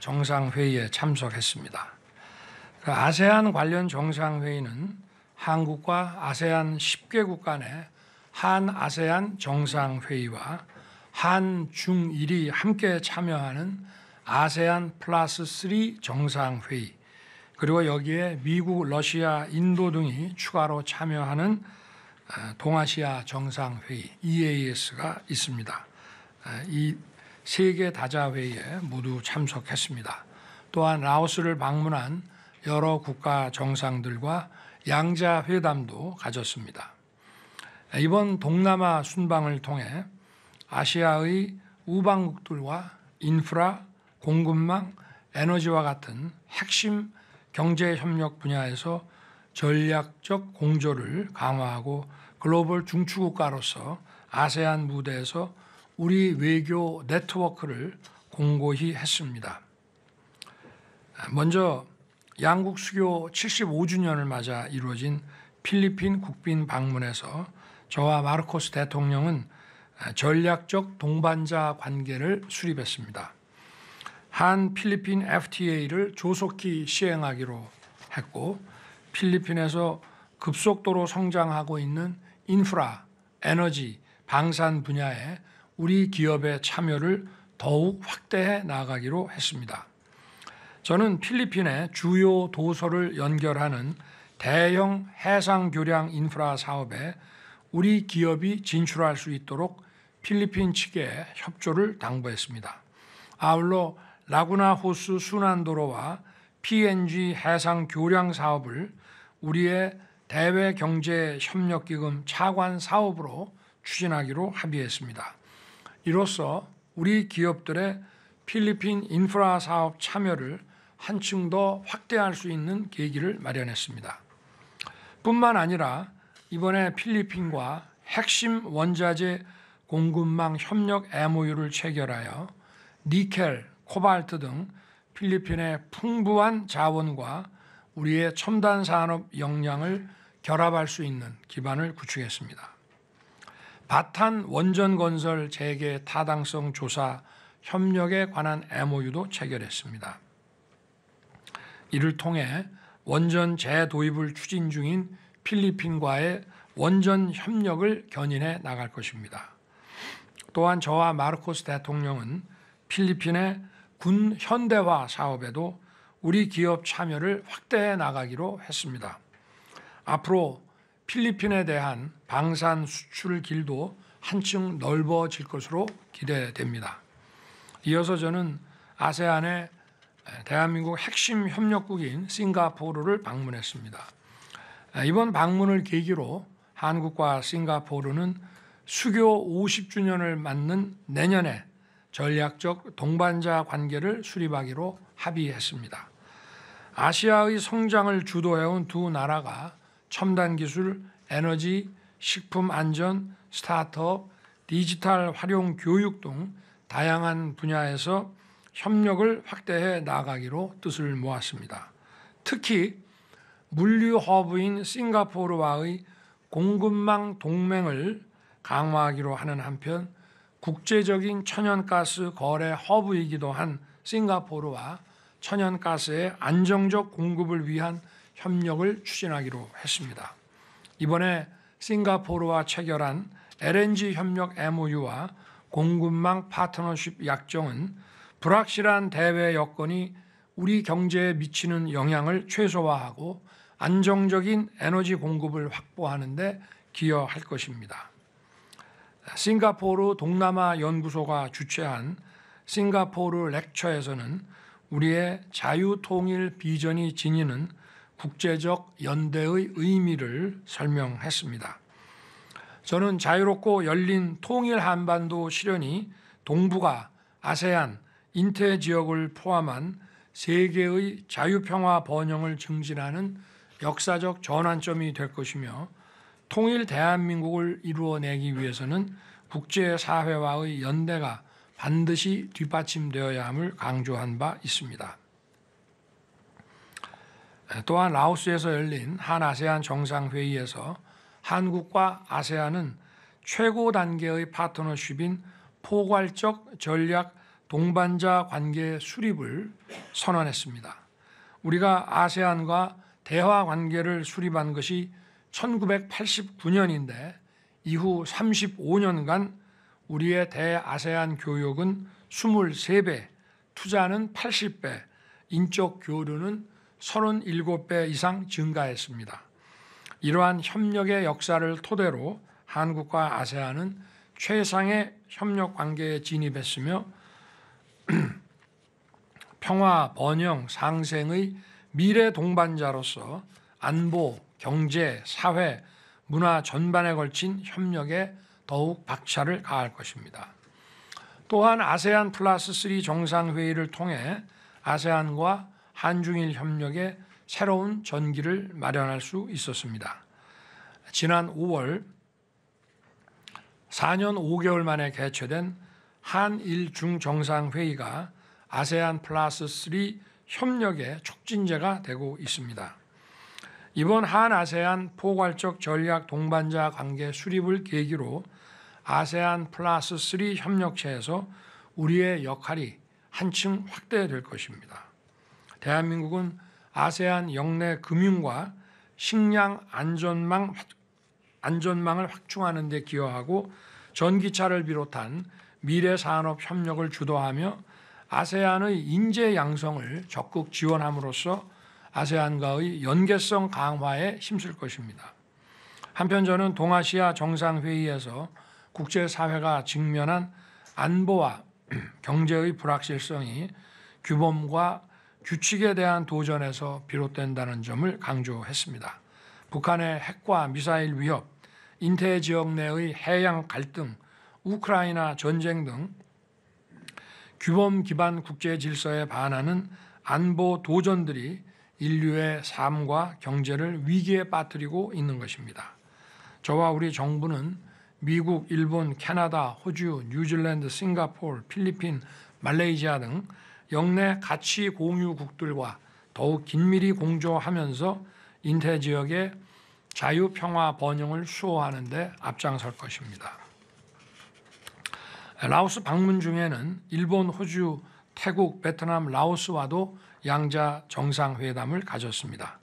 정상회의에 참석했습니다. 아세안 관련 정상회의는 한국과 아세안 10개국 간의 한아세안 정상회의와 한중일이 함께 참여하는 아세안 플러스 3 정상회의, 그리고 여기에 미국, 러시아, 인도 등이 추가로 참여하는 동아시아 정상회의 EAS가 있습니다. 이 세 개 다자회의에 모두 참석했습니다. 또한 라오스를 방문한 여러 국가 정상들과 양자 회담도 가졌습니다. 이번 동남아 순방을 통해 아시아의 우방국들과 인프라, 공급망, 에너지와 같은 핵심 경제협력 분야에서 전략적 공조를 강화하고 글로벌 중추국가로서 아세안 무대에서 우리 외교 네트워크를 공고히 했습니다. 먼저 양국 수교 75주년을 맞아 이루어진 필리핀 국빈 방문에서 저와 마르코스 대통령은 전략적 동반자 관계를 수립했습니다. 한 필리핀 FTA를 조속히 시행하기로 했고, 필리핀에서 급속도로 성장하고 있는 인프라, 에너지, 방산 분야에 우리 기업의 참여를 더욱 확대해 나가기로 했습니다. 저는 필리핀의 주요 도서를 연결하는 대형 해상교량 인프라 사업에 우리 기업이 진출할 수 있도록 필리핀 측에 협조를 당부했습니다. 아울러 라구나 호수 순환도로와 PNG 해상교량 사업을 우리의 대외경제협력기금 차관 사업으로 추진하기로 합의했습니다. 이로써 우리 기업들의 필리핀 인프라 사업 참여를 한층 더 확대할 수 있는 계기를 마련했습니다. 뿐만 아니라 이번에 필리핀과 핵심 원자재 공급망 협력 MOU를 체결하여 니켈, 코발트 등 필리핀의 풍부한 자원과 우리의 첨단 산업 역량을 결합할 수 있는 기반을 구축했습니다. 바탄 원전 건설 재개 타당성 조사 협력에 관한 MOU도 체결했습니다. 이를 통해 원전 재도입을 추진 중인 필리핀과의 원전 협력을 견인해 나갈 것입니다. 또한 저와 마르코스 대통령은 필리핀의 군 현대화 사업에도 우리 기업 참여를 확대해 나가기로 했습니다. 앞으로 필리핀에 대한 방산 수출 길도 한층 넓어질 것으로 기대됩니다. 이어서 저는 아세안의 대한민국 핵심 협력국인 싱가포르를 방문했습니다. 이번 방문을 계기로 한국과 싱가포르는 수교 50주년을 맞는 내년에 전략적 동반자 관계를 수립하기로 합의했습니다. 아시아의 성장을 주도해온 두 나라가 첨단 기술, 에너지, 식품 안전, 스타트업, 디지털 활용 교육 등 다양한 분야에서 협력을 확대해 나가기로 뜻을 모았습니다. 특히 물류 허브인 싱가포르와의 공급망 동맹을 강화하기로 하는 한편 국제적인 천연가스 거래 허브이기도 한 싱가포르와 천연가스의 안정적 공급을 위한 협력을 추진하기로 했습니다. 이번에 싱가포르와 체결한 LNG 협력 MOU와 공급망 파트너십 약정은 불확실한 대외 여건이 우리 경제에 미치는 영향을 최소화하고 안정적인 에너지 공급을 확보하는 데 기여할 것입니다. 싱가포르 동남아 연구소가 주최한 싱가포르 렉처에서는 우리의 자유통일 비전이 지니는 국제적 연대의 의미를 설명했습니다. 저는 자유롭고 열린 통일 한반도 실현이 동북아, 아세안, 인태 지역을 포함한 세계의 자유평화 번영을 증진하는 역사적 전환점이 될 것이며 통일 대한민국을 이루어내기 위해서는 국제사회와의 연대가 반드시 뒷받침되어야 함을 강조한 바 있습니다. 또한 라오스에서 열린 한아세안 정상회의에서 한국과 아세안은 최고 단계의 파트너십인 포괄적 전략 동반자 관계 수립을 선언했습니다. 우리가 아세안과 대화 관계를 수립한 것이 1989년인데 이후 35년간 우리의 대아세안 교역은 23배, 투자는 80배, 인적 교류는 37배 이상 증가했습니다. 이러한 협력의 역사를 토대로 한국과 아세안은 최상의 협력 관계에 진입했으며 평화, 번영, 상생의 미래 동반자로서 안보, 경제, 사회, 문화 전반에 걸친 협력에 더욱 박차를 가할 것입니다. 또한 아세안 플러스 3 정상회의를 통해 아세안과 한중일 협력에 새로운 전기를 마련할 수 있었습니다. 지난 5월 4년 5개월 만에 개최된 한일 중정상회의가 아세안 플러스 3 협력의 촉진제가 되고 있습니다. 이번 한아세안 포괄적 전략 동반자 관계 수립을 계기로 아세안 플러스 3 협력체에서 우리의 역할이 한층 확대될 것입니다. 대한민국은 아세안 영내 금융과 식량 안전망을 확충하는 데 기여하고 전기차를 비롯한 미래산업 협력을 주도하며 아세안의 인재 양성을 적극 지원함으로써 아세안과의 연계성 강화에 힘쓸 것입니다. 한편 저는 동아시아 정상회의에서 국제사회가 직면한 안보와 경제의 불확실성이 규범과 규칙에 대한 도전에서 비롯된다는 점을 강조했습니다. 북한의 핵과 미사일 위협, 인태 지역 내의 해양 갈등, 우크라이나 전쟁 등 규범 기반 국제 질서에 반하는 안보 도전들이 인류의 삶과 경제를 위기에 빠뜨리고 있는 것입니다. 저와 우리 정부는 미국, 일본, 캐나다, 호주, 뉴질랜드, 싱가포르, 필리핀, 말레이시아 등 영내 가치 공유국들과 더욱 긴밀히 공조하면서 인태 지역의 자유, 평화, 번영을 수호하는 데 앞장설 것입니다. 라오스 방문 중에는 일본, 호주, 태국, 베트남, 라오스와도 양자 정상회담을 가졌습니다.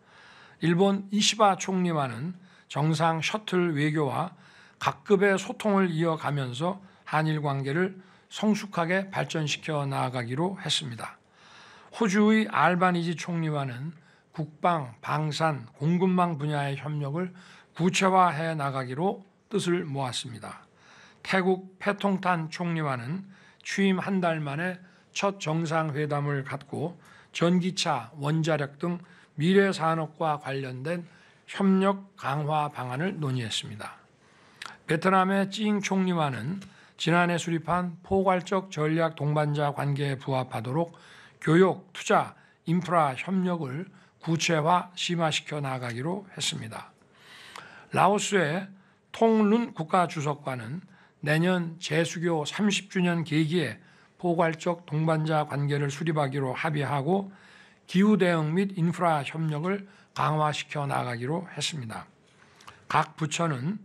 일본 이시바 총리와는 정상 셔틀 외교와 각급의 소통을 이어가면서 한일 관계를 성숙하게 발전시켜 나아가기로 했습니다. 호주의 알바니지 총리와는 국방, 방산, 공급망 분야의 협력을 구체화해 나가기로 뜻을 모았습니다. 태국 패통탄 총리와는 취임 한 달 만에 첫 정상회담을 갖고 전기차, 원자력 등 미래 산업과 관련된 협력 강화 방안을 논의했습니다. 베트남의 찡 총리와는 지난해 수립한 포괄적 전략 동반자 관계에 부합하도록 교육, 투자, 인프라 협력을 구체화, 심화시켜 나가기로 했습니다. 라오스의 통룬 국가주석과는 내년 제수교 30주년 계기에 포괄적 동반자 관계를 수립하기로 합의하고 기후 대응 및 인프라 협력을 강화시켜 나가기로 했습니다. 각 부처는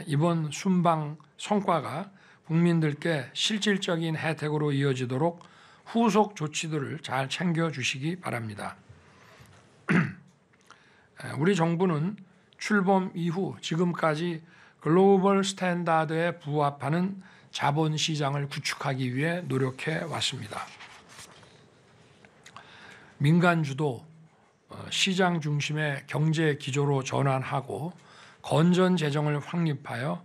이번 순방 성과가 국민들께 실질적인 혜택으로 이어지도록 후속 조치들을 잘 챙겨주시기 바랍니다. 우리 정부는 출범 이후 지금까지 글로벌 스탠다드에 부합하는 자본시장을 구축하기 위해 노력해 왔습니다. 민간주도 시장 중심의 경제 기조로 전환하고 건전 재정을 확립하여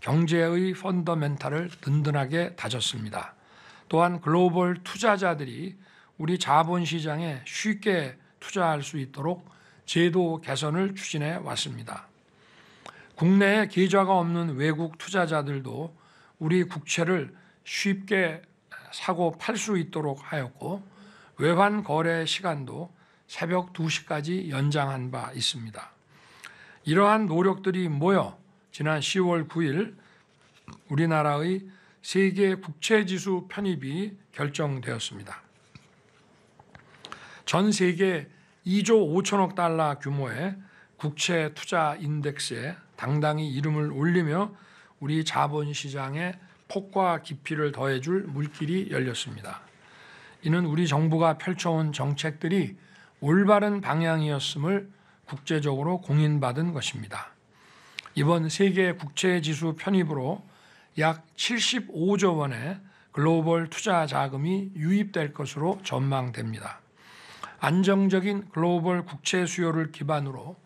경제의 펀더멘탈을 든든하게 다졌습니다. 또한 글로벌 투자자들이 우리 자본시장에 쉽게 투자할 수 있도록 제도 개선을 추진해 왔습니다. 국내에 계좌가 없는 외국 투자자들도 우리 국채를 쉽게 사고 팔 수 있도록 하였고 외환 거래 시간도 새벽 2시까지 연장한 바 있습니다. 이러한 노력들이 모여 지난 10월 9일 우리나라의 세계 국채지수 편입이 결정되었습니다. 전 세계 2조 5천억 달러 규모의 국채 투자 인덱스에 당당히 이름을 올리며 우리 자본시장의 폭과 깊이를 더해줄 물길이 열렸습니다. 이는 우리 정부가 펼쳐온 정책들이 올바른 방향이었음을 국제적으로 공인받은 것입니다. 이번 세계 국채지수 편입으로 약 75조 원의 글로벌 투자 자금이 유입될 것으로 전망됩니다. 안정적인 글로벌 국채 수요를 기반으로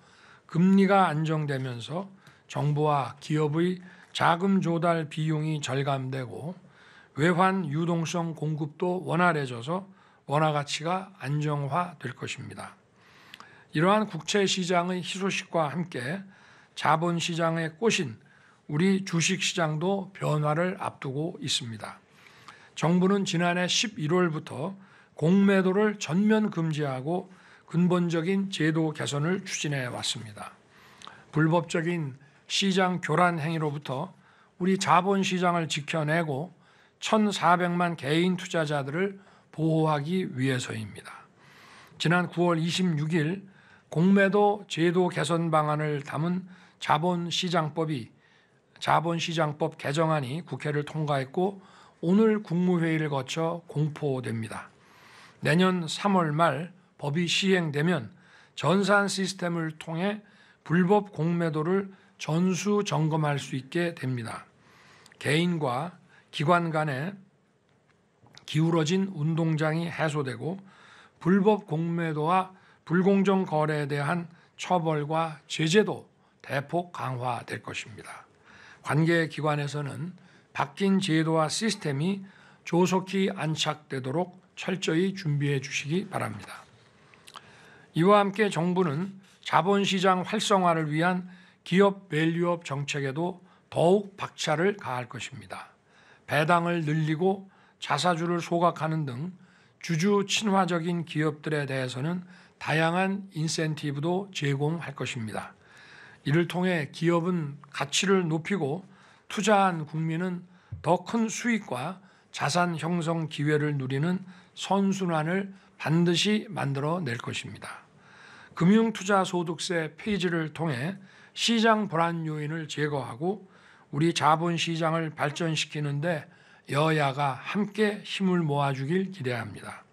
금리가 안정되면서 정부와 기업의 자금 조달 비용이 절감되고 외환 유동성 공급도 원활해져서 원화 가치가 안정화될 것입니다. 이러한 국채 시장의 희소식과 함께 자본 시장의 꽃인 우리 주식 시장도 변화를 앞두고 있습니다. 정부는 지난해 11월부터 공매도를 전면 금지하고 근본적인 제도 개선을 추진해 왔습니다. 불법적인 시장 교란 행위로부터 우리 자본 시장을 지켜내고 1,400만 개인 투자자들을 보호하기 위해서입니다. 지난 9월 26일 공매도 제도 개선 방안을 담은 자본시장법 개정안이 국회를 통과했고 오늘 국무회의를 거쳐 공포됩니다. 내년 3월 말 법이 시행되면 전산 시스템을 통해 불법 공매도를 전수 점검할 수 있게 됩니다. 개인과 기관 간에 기울어진 운동장이 해소되고 불법 공매도와 불공정 거래에 대한 처벌과 제재도 대폭 강화될 것입니다. 관계 기관에서는 바뀐 제도와 시스템이 조속히 안착되도록 철저히 준비해 주시기 바랍니다. 이와 함께 정부는 자본시장 활성화를 위한 기업 밸류업 정책에도 더욱 박차를 가할 것입니다. 배당을 늘리고 자사주를 소각하는 등 주주 친화적인 기업들에 대해서는 다양한 인센티브도 제공할 것입니다. 이를 통해 기업은 가치를 높이고 투자한 국민은 더 큰 수익과 자산 형성 기회를 누리는 선순환을 반드시 만들어낼 것입니다. 금융투자소득세 폐지를 통해 시장 불안 요인을 제거하고 우리 자본시장을 발전시키는 데 여야가 함께 힘을 모아주길 기대합니다.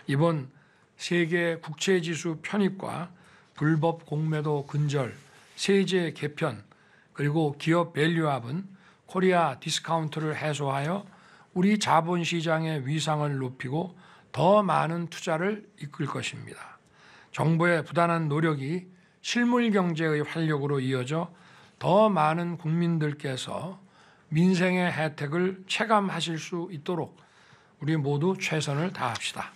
이번 세계 국채지수 편입과 불법 공매도 근절, 세제 개편, 그리고 기업 밸류업은 코리아 디스카운트를 해소하여 우리 자본시장의 위상을 높이고 더 많은 투자를 이끌 것입니다. 정부의 부단한 노력이 실물 경제의 활력으로 이어져 더 많은 국민들께서 민생의 혜택을 체감하실 수 있도록 우리 모두 최선을 다합시다.